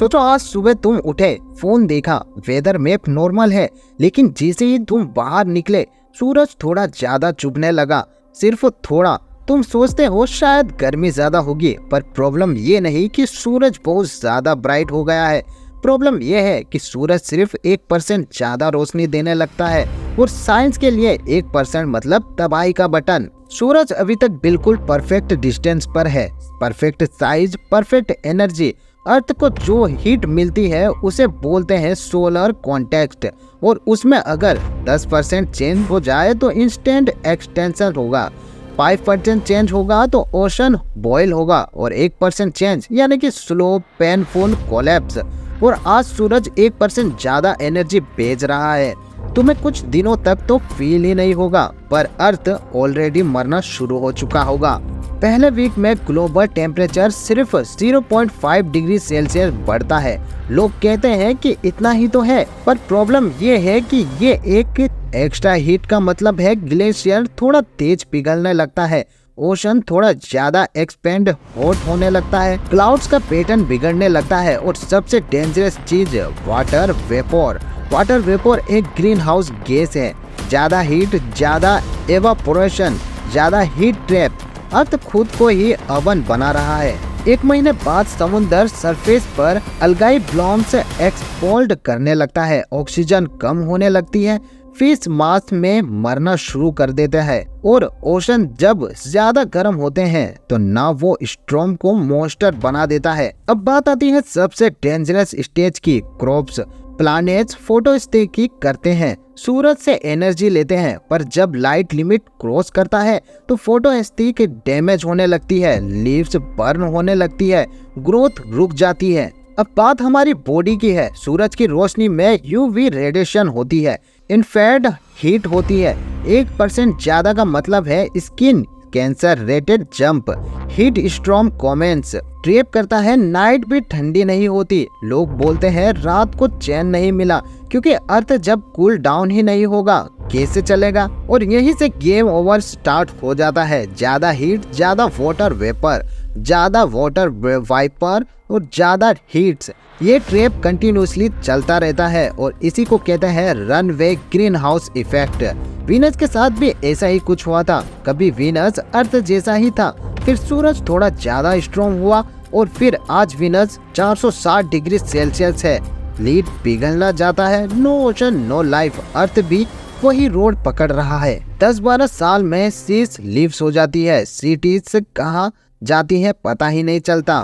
सोचो आज सुबह तुम उठे, फोन देखा, वेदर मैप नॉर्मल है, लेकिन जैसे ही तुम बाहर निकले सूरज थोड़ा ज्यादा चुभने लगा, सिर्फ थोड़ा। तुम सोचते हो शायद गर्मी ज्यादा होगी, पर प्रॉब्लम ये नहीं कि सूरज बहुत ज्यादा ब्राइट हो गया है। प्रॉब्लम यह है कि सूरज सिर्फ 1% ज्यादा रोशनी देने लगता है, और साइंस के लिए 1% मतलब तबाही का बटन। सूरज अभी तक बिल्कुल परफेक्ट डिस्टेंस पर है, परफेक्ट साइज, परफेक्ट एनर्जी। अर्थ को जो हीट मिलती है उसे बोलते हैं सोलर कॉन्टेक्स्ट, और उसमें अगर 10% चेंज हो जाए तो इंस्टेंट एक्सटेंशन होगा, 5% चेंज होगा तो ओशन बॉयल होगा, और 1% चेंज यानी कि स्लो पेनफुल कोलैप्स। और आज सूरज 1% ज्यादा एनर्जी भेज रहा है। तुम्हें कुछ दिनों तक तो फील ही नहीं होगा, पर अर्थ ऑलरेडी मरना शुरू हो चुका होगा। पहले वीक में ग्लोबल टेम्परेचर सिर्फ 0.5 डिग्री सेल्सियस बढ़ता है। लोग कहते हैं कि इतना ही तो है, पर प्रॉब्लम ये है कि ये एक एक्स्ट्रा हीट का मतलब है ग्लेशियर थोड़ा तेज पिघलने लगता है, ओशन थोड़ा ज्यादा एक्सपेंड हॉट होने लगता है, क्लाउड्स का पैटर्न बिगड़ने लगता है, और सबसे डेंजरस चीज वाटर वेपोर। वाटर वेपोर एक ग्रीन हाउस गैस है। ज्यादा हीट, ज्यादा एवापोरेशन, ज्यादा हीट ट्रैप। अर्थ खुद को ही ओवन बना रहा है। 1 महीने बाद समुद्र सरफेस पर अलगाई ब्लॉम्स एक्सपोल्ड करने लगता है, ऑक्सीजन कम होने लगती है, फिश मास में मरना शुरू कर देते हैं, और ओशन जब ज्यादा गर्म होते हैं तो ना वो स्ट्रॉम को मॉन्स्टर बना देता है। अब बात आती है सबसे डेंजरस स्टेज की। क्रॉप्स प्लैनेट्स फोटोस्टैटिक करते हैं, सूरज से एनर्जी लेते हैं, पर जब लाइट लिमिट क्रॉस करता है तो फोटोस्टैटिक डैमेज होने लगती है, लीव्स बर्न होने लगती है, ग्रोथ रुक जाती है। अब बात हमारी बॉडी की है। सूरज की रोशनी में यूवी रेडिएशन होती है, इन्फ्रारेड हीट होती है। 1% ज्यादा का मतलब है skin cancer rated jump, heat storm comments trap करता है। नाइट भी ठंडी नहीं होती। लोग बोलते हैं रात को चैन नहीं मिला, क्योंकि अर्थ जब कूल डाउन ही नहीं होगा कैसे चलेगा। और यहीं से गेम ओवर स्टार्ट हो जाता है। ज्यादा हीट, ज्यादा वाटर वेपर, ज्यादा वाटर वाइपर और ज्यादा हीट्स। ये ट्रैप कंटिन्यूसली चलता रहता है, और इसी को कहते हैं runway green house effect. Venus के साथ भी ऐसा ही कुछ हुआ था। कभी वीनस अर्थ जैसा ही था, फिर सूरज थोड़ा ज्यादा स्ट्रॉन्ग हुआ, और फिर आज वीनस 460 डिग्री सेल्सियस है। लीड पिघलना जाता है, नो ओशन नो लाइफ। अर्थ भी वही रोड पकड़ रहा है। 10-12 साल में सीज लीव्स हो जाती है। सिटीज कहाँ जाती है पता ही नहीं चलता।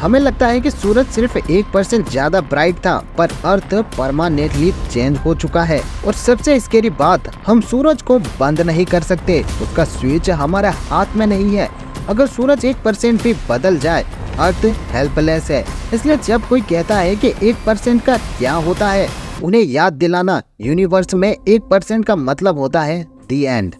हमें लगता है कि सूरज सिर्फ 1% ज्यादा ब्राइट था, पर अर्थ परमानेंटली चेंज हो चुका है। और सबसे स्कैरी बात, हम सूरज को बंद नहीं कर सकते, उसका स्विच हमारे हाथ में नहीं है। अगर सूरज 1% भी बदल जाए, अर्थ हेल्पलेस है। इसलिए जब कोई कहता है कि 1% का क्या होता है, उन्हें याद दिलाना यूनिवर्स में 1% का मतलब होता है दी एंड।